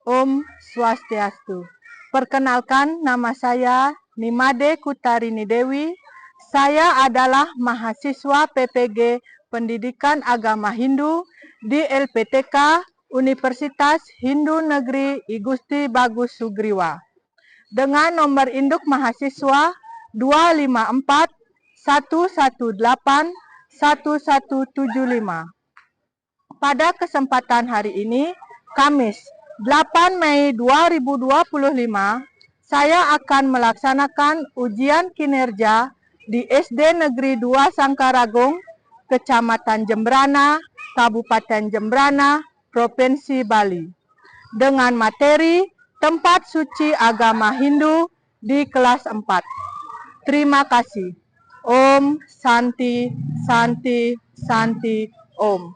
Om Swastiastu. Perkenalkan, nama saya Nimade Kutarini Dewi. Saya adalah mahasiswa PPG Pendidikan Agama Hindu di LPTK Universitas Hindu Negeri I Gusti Bagus Sugriwa. Dengan nomor induk mahasiswa 254 118 1175. Pada kesempatan hari ini, Kamis 8 Mei 2025, saya akan melaksanakan ujian kinerja di SD Negeri 2 Sangkaragung, Kecamatan Jembrana, Kabupaten Jembrana, Provinsi Bali, dengan materi tempat suci agama Hindu di kelas 4. Terima kasih. Om Santi Santi Santi Om.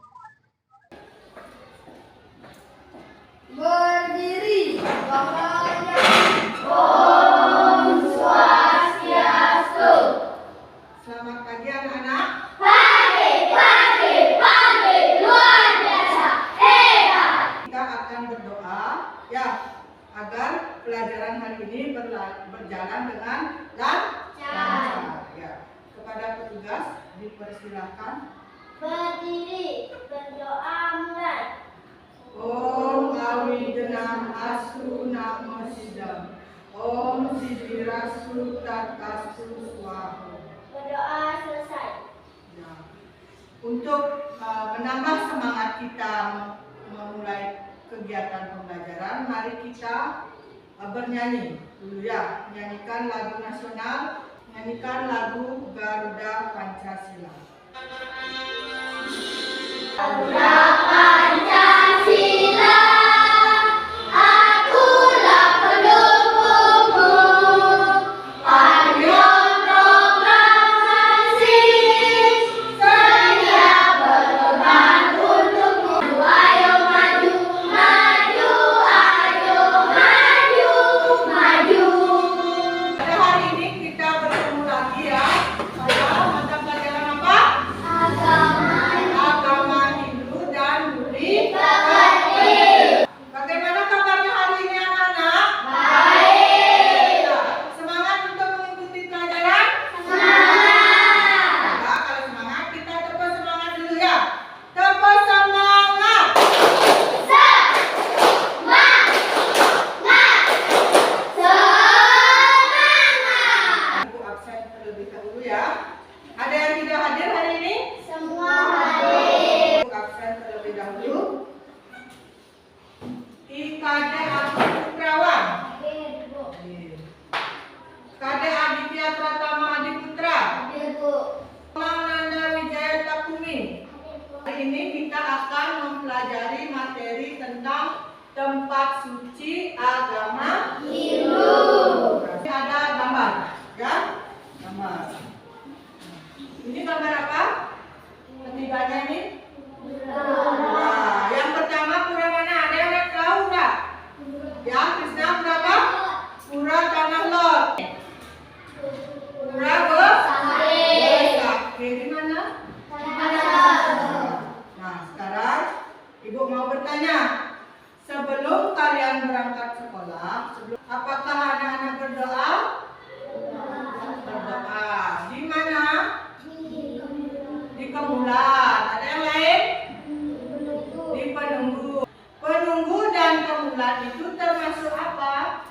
Berdiri, bahaya. Om Swastiastu. Selamat pagi anak-anak. Pagi, luar biasa, hebat. Kita akan berdoa ya agar pelajaran hari ini berjalan dengan lancar. Ya. Kepada petugas dipersilakan. Berdiri, berdoa mulai. Om Awijenam Asu Namo Sidam. Om Sidirasu Tatasu Swaho. Berdoa selesai. Ya. Untuk menambah semangat kita memulai kegiatan pembelajaran, mari kita bernyanyi dulu ya, menyanyikan lagu nasional, menyanyikan lagu Garuda Pancasila. Garuda Pancasila, akulah pendukungmu. Panjang proklamasi, sedia berkorban untukmu. Ayo maju, maju, ayo maju, maju. Pada hari ini kita bertemu lagi ya, pada mata pelajaran apa? Agama Hindu dan Budi Pekerti. Bagaimana kabarnya hari ini anak-anak? Baik. Ya, semangat untuk mengikuti pelajaran? Semangat. Nah, kalau semangat kita tepuk semangat dulu ya. Tepuk semangat. Ibu absen terlebih dahulu ya. Ada yang tidak hadir hari ini? Semua hadir. Ibu absen terlebih dahulu. IKD Agus Putrawan. KD Aditya Pratama Adiputra. Nanda Wijaya Takumi. Hari ini kita akan mempelajari materi tentang tempat suci agama Hindu. Ada gambar, ya? Gambar. Ini gambar apa? Ketiganya ini? Nah, yang pertama pura mana? Ada yang tahu nggak? Ya, Krishna pura apa? Pura Tanah Lot. Pura Besakeh di mana? Nah, sekarang Ibu mau bertanya. Sebelum kalian berangkat sekolah, apakah anak-anak berdoa? Berdoa. Di mana? Di kemulan. Ada yang lain? Di penunggu. Penunggu dan kemulan itu termasuk apa?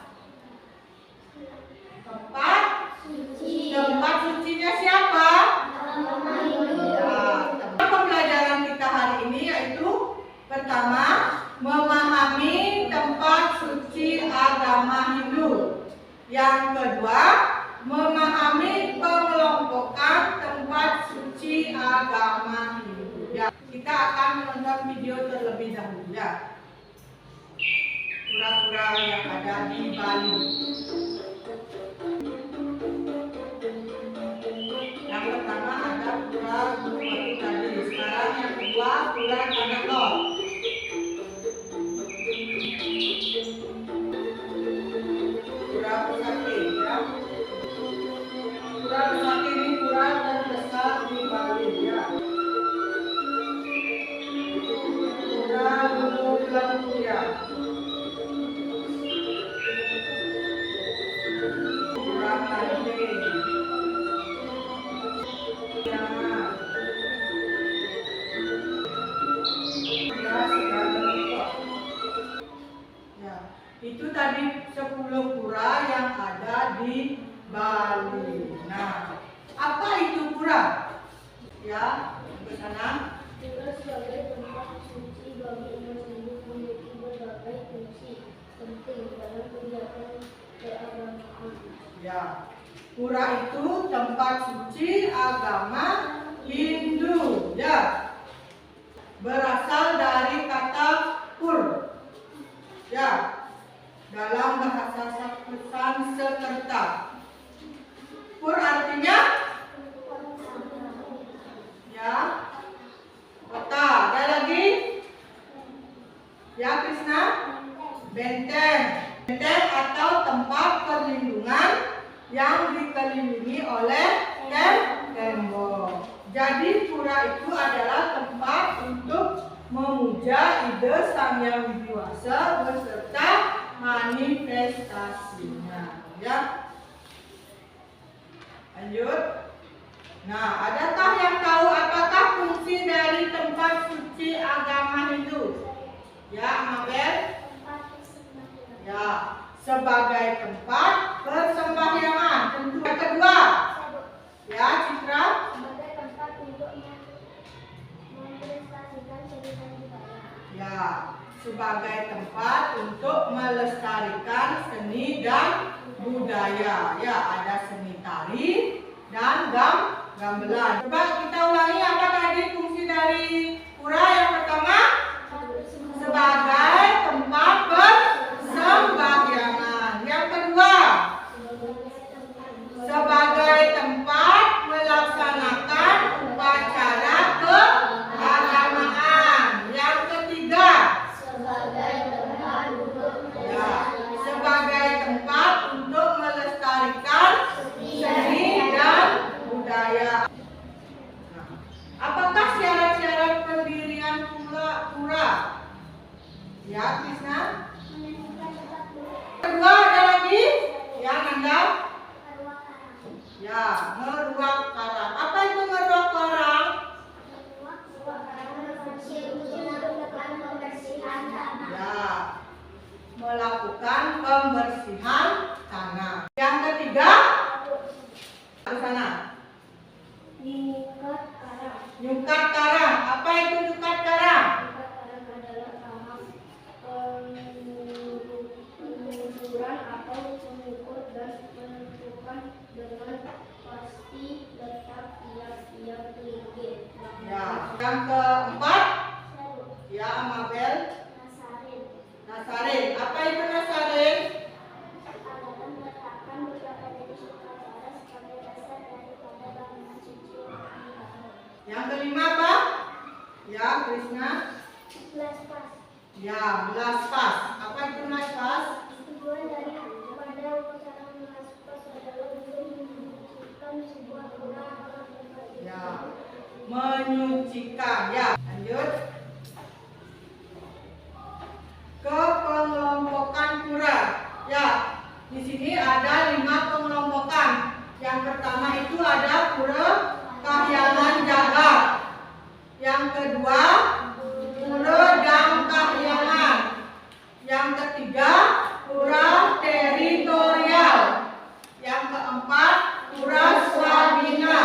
Tempat sucinya siapa? Ya, pembelajaran kita hari ini yaitu pertama, memahami tempat suci agama Hindu. Yang kedua, memahami pengelompokan tempat suci agama Hindu. Ya, kita akan menonton video terlebih dahulu ya. Pura-pura yang ada di Bali. Yang pertama ada pura Gunung Batu tadi. Sekarang yang kedua pura Tanah Lot. Pura Besakeh ya. Pura Besakeh ini pura terbesar di Bali ya. Pura Gunung Lembu ya. di Bali. Nah, apa itu pura? Ya, ke sana. Pura sebagai tempat suci bagi umat Hindu memiliki berbagai fungsi penting dalam kegiatan keagamaan. Ya, pura itu tempat suci agama Hindu. Ya, berasal dari kata pur. Ya, dalam bahasa Sanskerta. Pur artinya ya kota. Ada lagi? Ya Krishna? Benteng. Benteng atau tempat perlindungan yang dikelilingi oleh tembok. Jadi pura itu adalah tempat untuk memuja ide Sang Hyang Widiwasa beserta manifestasinya. Ya. Lanjut. Nah, adakah yang tahu apakah fungsi dari tempat suci agama Hindu? Ya, Mabel? Ya, sebagai tempat persembahyangan. Tentu yang kedua. Ya, Citra? Sebagai tempat untuk melestarikan cerita budaya. Ya, sebagai tempat untuk melestarikan seni dan budaya. Ya, ada seni tari dan gamelan. Coba kita ulangi apa tadi fungsi dari pura. Yang pertama, sebagai tempat persembahyangan. Yang kedua, sebagai tempat melaksanakan upacara keagamaan. Yang ketiga, Sebagai tempat untuk sebagai tempat untuk melestarikan seni dan budaya. Nah, apakah syarat-syarat pendirian pura? Ya, Krishna. Kedua ada lagi? Ya, Nanda. Ya, meruak karang. Apa itu meruak karang? Ya, melakukan pembersihan tanah. Yang ketiga, ke sana. Nyukat karang. Apa itu nyukat karang? Pengukuran atau mengukur dan menentukan dengan pasti letak tiap-tiap linggit. Ya. Yang keempat, ya Mabel. Nasarin. Nasarin. Apa itu nasarin? Akan meletakkan beberapa jenis upacara sebagai dasar daripada bangunan suci yang dibangun. Yang kelima apa? Ya Krishna. Belaspas. Ya, belaspas. Apa itu belaspas? Tujuan dari pada upacara belaspas adalah untuk menyucikan sebuah pura atau tempat Ya, menyucikan. Ya, lanjut. Kepengelompokan pura. Ya, di sini ada 5 pengelompokan. Yang pertama itu ada pura Kahyangan Jagat. Yang kedua, pura Dam Kahyangan. Yang ketiga, pura teritorial. Yang keempat, pura Swabina.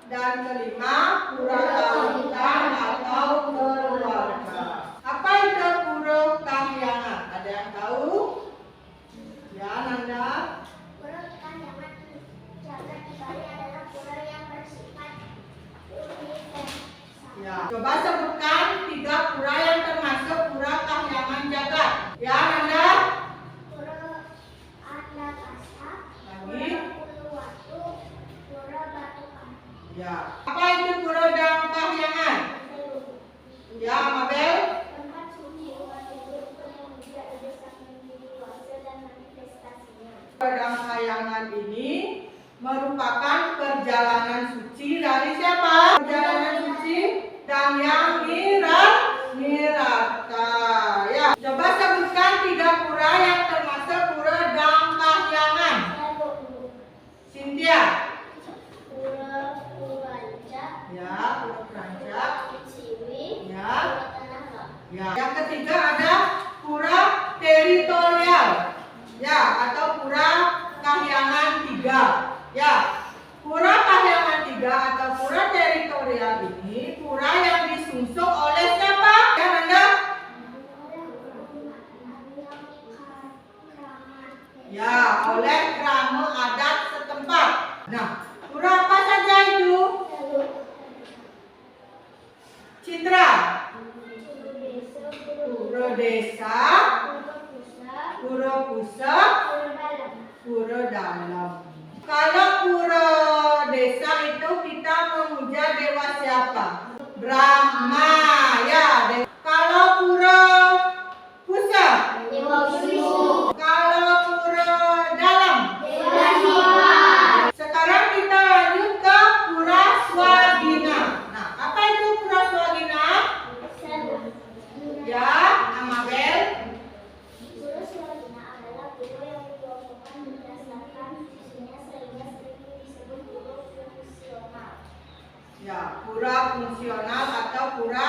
Dan kelima, pura Kawitan atau keluarga. Apa itu pura Kahyangan? Ada yang tahu? Ya, Nanda. Pura Kahyangan Jagat di Bali adalah pura yang bersifat universal. Ya, coba sebutkan 3 pura yang termasuk pura Kahyangan Jagat. Ya, Nanda. Pura Adakasa, Lagi. Pura Uluwatu, Pura Batukan. Ya. Apa itu pura Dam Kahyangan? Ya, Mabel. Tempat suci umat Hindu untuk memuja ide Sang Hyang Widiwasa dan manifestasinya. Pura Dam Kahyangan ini merupakan perjalanan suci dari siapa? Perjalanan suci Sang Hyang Nirata. Ya, coba sebutkan 3 pura yang termasuk pura Dam Kahyangan. Cynthia. Pura Purwanca, Ya, pura Pranca. Siwi, Ya. Pura Tanaga. Ya. Yang ketiga ada pura teritorial. Ya, atau pura Kahyangan Ya, pura Kahyangan 3 atau pura teritorial ini pura yang disungsung oleh siapa? Ya, Nanda? Ya, oleh krama adat setempat. Nah, pura apa saja itu? Citra. Pura desa, pura pusat, pura dalam. Kalau pura desa itu kita memuja dewa siapa? Brahma, ya. Kalau pura pusat, kalau pura dalam, sekarang kita lanjut ke pura Swagina. Nah, apa itu pura Swagina? Ya, Amabel. Pura Swagina adalah pura yang dikelompokkan berdasarkan fungsinya sehingga sering disebut pura fungsional. Ya, pura fungsional atau pura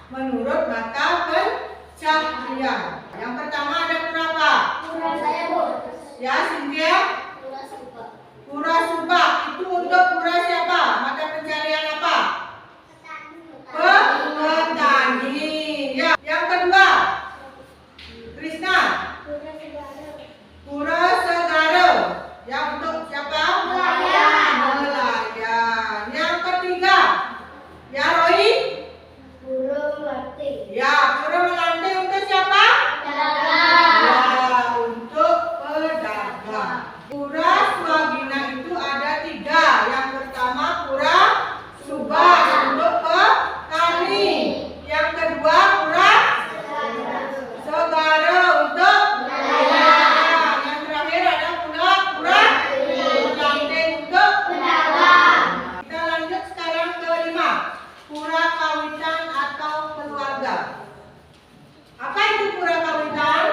menurut mata pencaharian. Yang pertama ada pura apa? Pura Sayabur. Ya, Cynthia. Pura Subak. Pura Subak itu untuk pura siapa? Mata pencarian apa? Petani. Ya, yang kedua, Krishna. Pura Segara. Pura Segara. Yang untuk siapa? Nelayan. Nelayan. Yang ketiga, ya Roy. Pura Melati. Ya, pura Melati untuk siapa? Dagang. Ya, untuk pedagang. Pura Swagina itu ada 3. Yang pertama pura Subak untuk petani. Yang kedua pura Segara untuk nelayan. Yang terakhir ada pura Melati untuk Pedagang. Kita lanjut sekarang ke 5. Pura kawitan atau keluarga. Apa itu pura kawitan?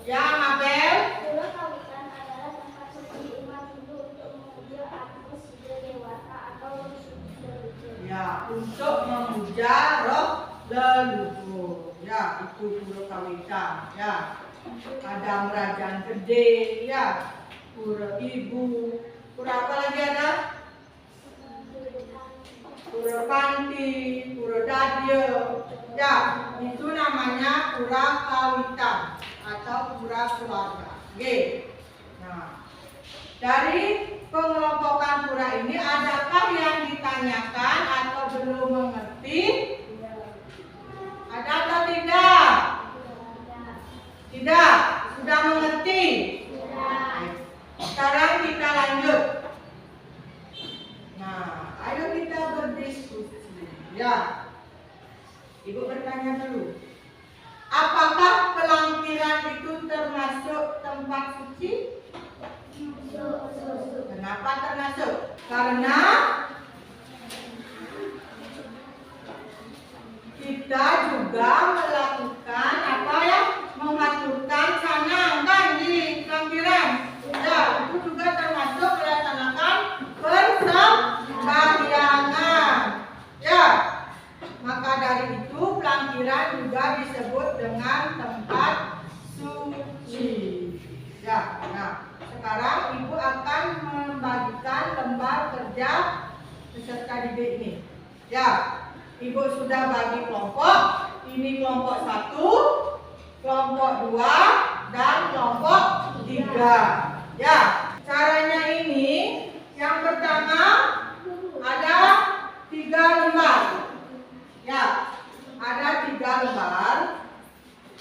Ya, Mabel. Pura Kawitan adalah tempat suci umat Hindu untuk memuja Agung Sida Dewata atau suci leluhur. Ya, untuk memuja roh leluhur. Ya, itu pura kawitan. Ya, ada Merajaan Gede. Ya, pura ibu. Pura apa lagi ada? Pura Panti, pura Dadya. Ya, itu namanya pura kawitan atau pura keluarga. Oke. Nah, dari pengelompokan pura ini adakah yang ditanyakan atau belum mengerti? Ada atau tidak? Tidak. Sudah mengerti? Sekarang kita lanjut. Nah, ayo kita berdiskusi. Ya. Ibu bertanya dulu. Apakah Pelangkiran itu termasuk tempat suci? Kenapa termasuk? Karena kita juga melakukan apa ya? Mengaturkan sanang kan di Pelangkiran. Ya, itu juga termasuk melaksanakan persembahyangan. Ya. Maka dari itu Pelangkiran juga disebut dengan tempat suci. Ya, nah sekarang ibu akan membagikan lembar kerja peserta didik ini. Ya, ibu sudah bagi kelompok. Ini kelompok 1, kelompok 2, dan kelompok 3. Ya, caranya ini yang pertama ada 3 lembar. Ya, ada 3 lembar.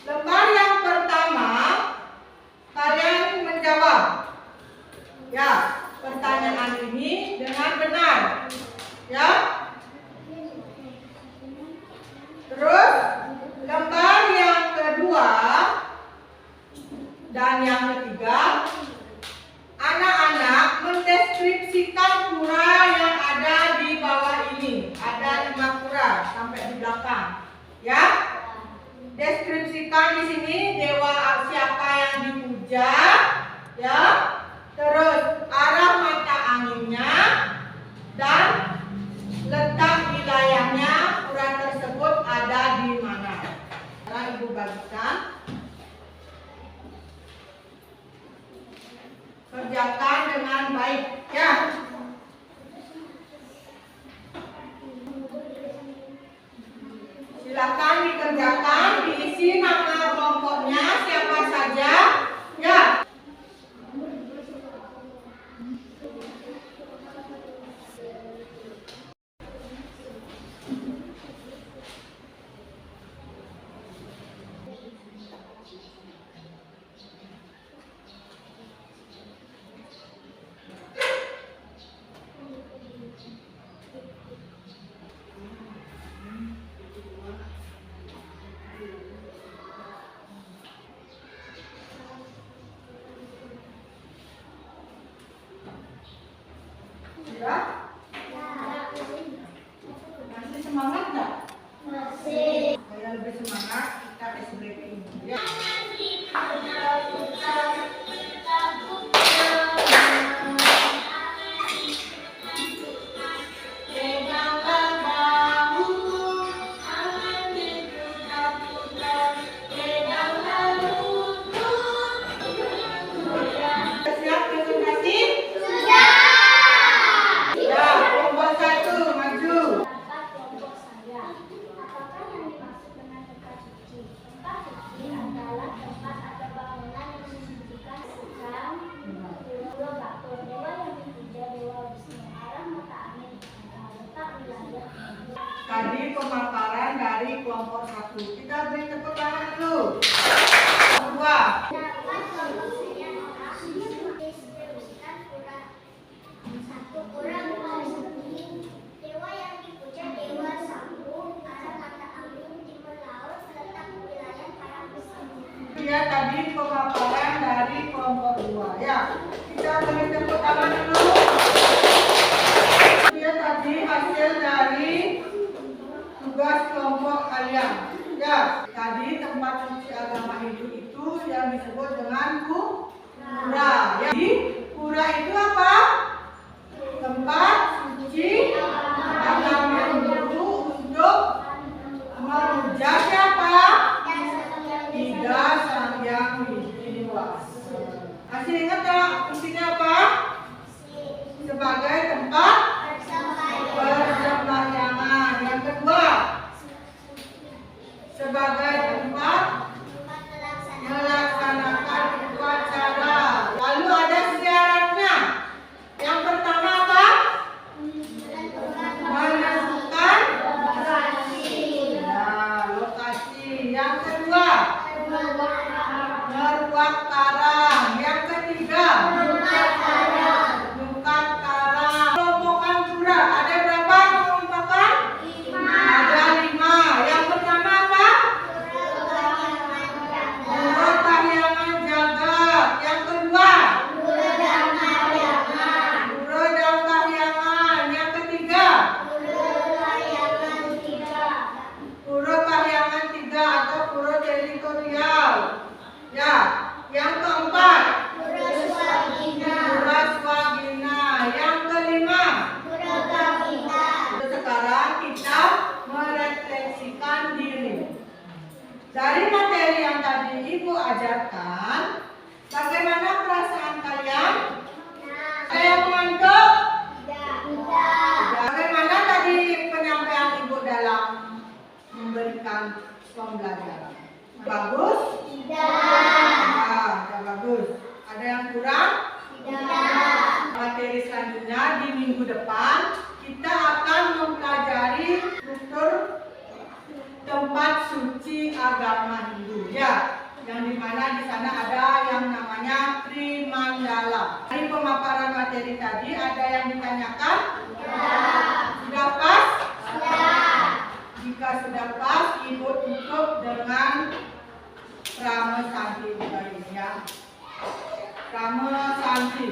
Lembar yang pertama kalian menjawab ya pertanyaan ini dengan benar. Ya. Terus lembar yang kedua dan yang ketiga, anak-anak mendeskripsikan pura yang ada di bawah ini. Ada 5 pura sampai di belakang. Ya. Deskripsikan di sini dewa siapa yang dipuja, ya. Terus arah mata anginnya dan letak wilayahnya pura tersebut ada di mana. Sekarang ibu bagikan. Kerjakan dengan baik, ya. kelompok 1. Kita beri tepuk tangan dulu. Kedua. Dapat kelompok saya distribusikan pura. 1. Pura Bukasemi. Dewa yang dipuja Dewa Sambung, arah mata angin, timur laut, letak wilayah Parangkusumo. Ya, tadi pemaparan dari kelompok 2 ya. Kita beri tepuk tangan dulu. Ya, tadi hasil dari tugas kelompok kalian. Ya, tadi tempat suci agama Hindu itu yang disebut dengan pura. Ya. Jadi, pura itu apa? Tempat suci agama Hindu untuk memuja siapa? Ida Sang Hyang Widi-Wasa. Masih ingat tak fungsinya apa? Sebagai tempat persembahyangan. Yang kedua, sebagai tempat melaksanakan upacara. Lalu ada syaratnya. Yang pertama apa? Menentukan lokasi. Yang kedua, meruak karang. Yang ketiga, nukat karang. Kelompokan pura ada berapa kelompokan? 5. Ada 5. Yang pertama apa? Pura Kahyangan Jagat. Yang kedua, Pura dan Kahyangan. Yang ketiga, Pura Kahyangan 3 atau Pura Teritorial. Ya, yang keempat, Pura Swagina. Yang kelima, sekarang kita merefleksikan diri. Dari materi yang tadi Ibu ajarkan, bagaimana perasaan kalian? Saya mengantuk? Bagaimana tadi penyampaian Ibu dalam memberikan pembelajaran? Bagus? Tidak bagus. Ada yang kurang? Materi selanjutnya di minggu depan kita akan mempelajari struktur tempat suci agama Hindu ya, yang dimana di sana ada yang namanya Trimandala. Dari pemaparan materi tadi ada yang ditanyakan? Sudah pas? Jika sudah pas, Ibu tutup dengan Rama Santi ya. Rama Santi.